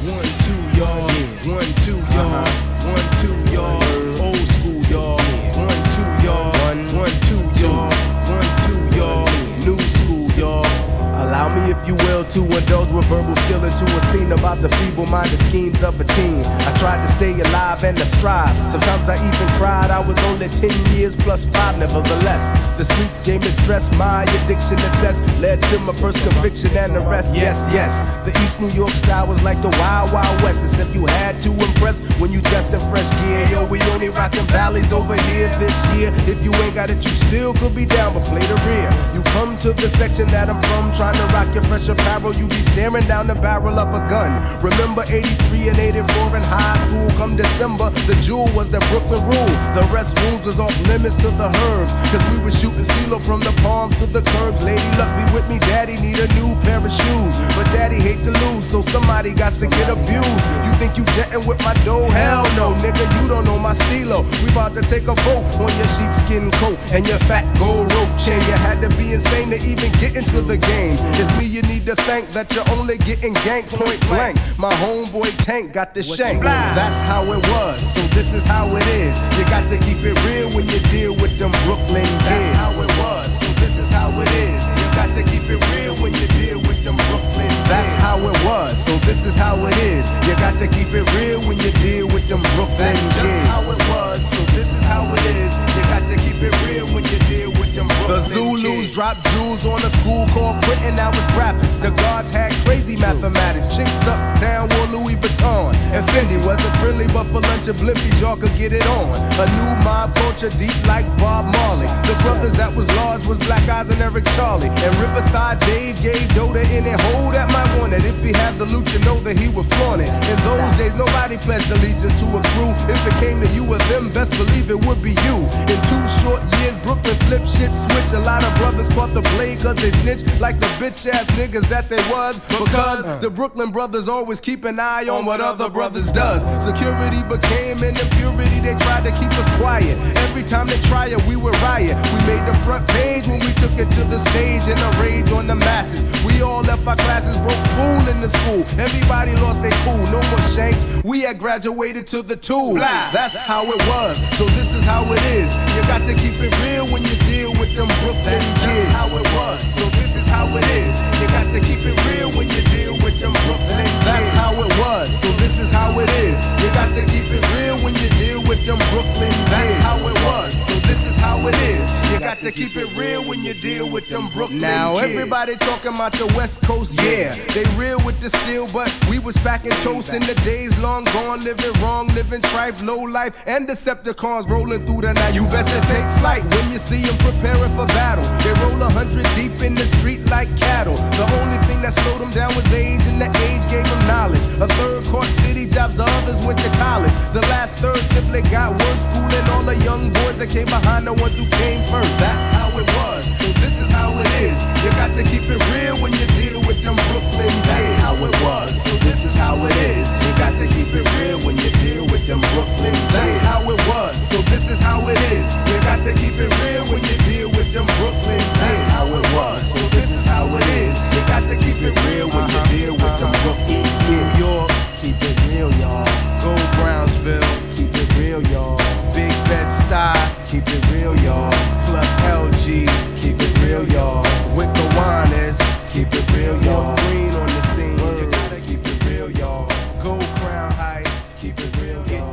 1, 2, y'all. 1, 2, y'all. 1, 2, y'all. Old school, y'all. 1, 2, y'all. 1, 2, y'all. 1, 2, y'all. New school, y'all. Allow me, if you will, to indulge with verbal skill into a scene about the feeble-minded schemes of a teen. I tried to stay alive and to strive. Sometimes I even cried. I was only 10 years plus 5, nevertheless. The streets gave me stress. My addiction assessed led to my first conviction and arrest. Yes, yes. The East New York style was like the Wild Wild West. Except you had to impress when you dressed in fresh gear. Yo, we only rockin' valleys over here this year. If you ain't got it, you still could be down, but play the rear. You come to the section that I'm from, trying to rock your fresh apparel, you be staring down the barrel of a gun. Remember 83 and 84 in high school. Come December, the jewel was the Brooklyn rule. The restrooms was off limits to the herbs, cause we was shooting CeeLo from the palms to the curbs. Lady luck be with me, daddy need a new pair of shoes, but daddy hate to lose, so somebody got to get abused. You think you jetting with my dough? Hell no, nigga, you don't know my CeeLo. We about to take a vote on your sheepskin coat and your fat gold rope chain. You had to be insane to even get into the game. It's me you need to thank that you're only getting ganked point blank. My homeboy Tank got the shank. That's how it was, so this is how it is. You got to keep it real when you deal with them Brooklyn kids. That's how it was, so this is how it is. You got to keep it real when you deal with them Brooklyn kids. That's how it was, so this is how it is. You got to keep it real when you deal with them Brooklyn kids. That's just how it was, so this is how it is. You got to keep it real when you deal with them Brooklyn kids. The Zulus dropped jewels on a school called printing, that was graphics. The guards had crazy mathematics. Chicks uptown wore Louis Vuitton, and Fendi wasn't friendly, but for lunch and blimpies y'all could get it on. A new mob culture deep like Bob Marley. The brothers that was large was Black Eyes and Eric Charlie, and Riverside Dave gave Dota any hold that might want it. If he had the loot, you know that he would flaunt it. In those days nobody pledged allegiance to a crew. If it came to you or them, best believe it would be you. In 2 short years Brooklyn flip shit switch. A lot of brothers caught the blade cause they snitch like the bitch ass niggas that they was, because the Brooklyn brothers always keep an eye on what other brothers does. Security became an impurity, they tried to keep us quiet. Every time they try it, we would riot. We made the front page when we took it to the stage in a rage on the masses. We all left our classes broke fool in the school. Everybody lost their cool, no more shanks. We had graduated to the tool. That's how it was, so this is how it is. You got to keep it real when you deal with them Brooklyn kids. That's how it was, so this is how it is. You got to keep it real when you deal with them Brooklyn kids. That's how it was, so this is how it is. You got to keep it real when you deal with them Brooklyn kids. That's how it was, so this is how it is. You got to keep it real when you deal with them Brooklyn kids. Now everybody talking about the West Coast, yeah. They real with the steel, but we was packing toast in the days long gone, living wrong, living trife, low life, and Decepticons rolling through the night. You best to take flight when you see them preparing for battle. They roll 100 deep in the street like cattle. The only thing that slowed them down was age, and the age gave them knowledge. A third court city job, the others went to college. The last third simply got worse, schooling all the young boys that came behind the ones who came first. That's how it was, so this is how it is. You got to keep it real when you deal with them Brooklyn kids. That's how it was, so this is how it is. You got to keep it real when you deal with them Brooklyn kids. That's how it was, so this is how it is. You got to keep it real when you deal with them Brooklyn kids. That's how it was, so this is how it is. You got to keep it real when you deal with them Brooklyn kids. New York, keep it real, y'all. Go Brownsville, keep it real, y'all. Big Bed-Stuy, keep it real, y'all. Plus LG, keep it real, y'all. With the Winers, keep it real, y'all. Green on the scene, you gotta keep it real, y'all. Go Crown Heights, keep it real, y'all.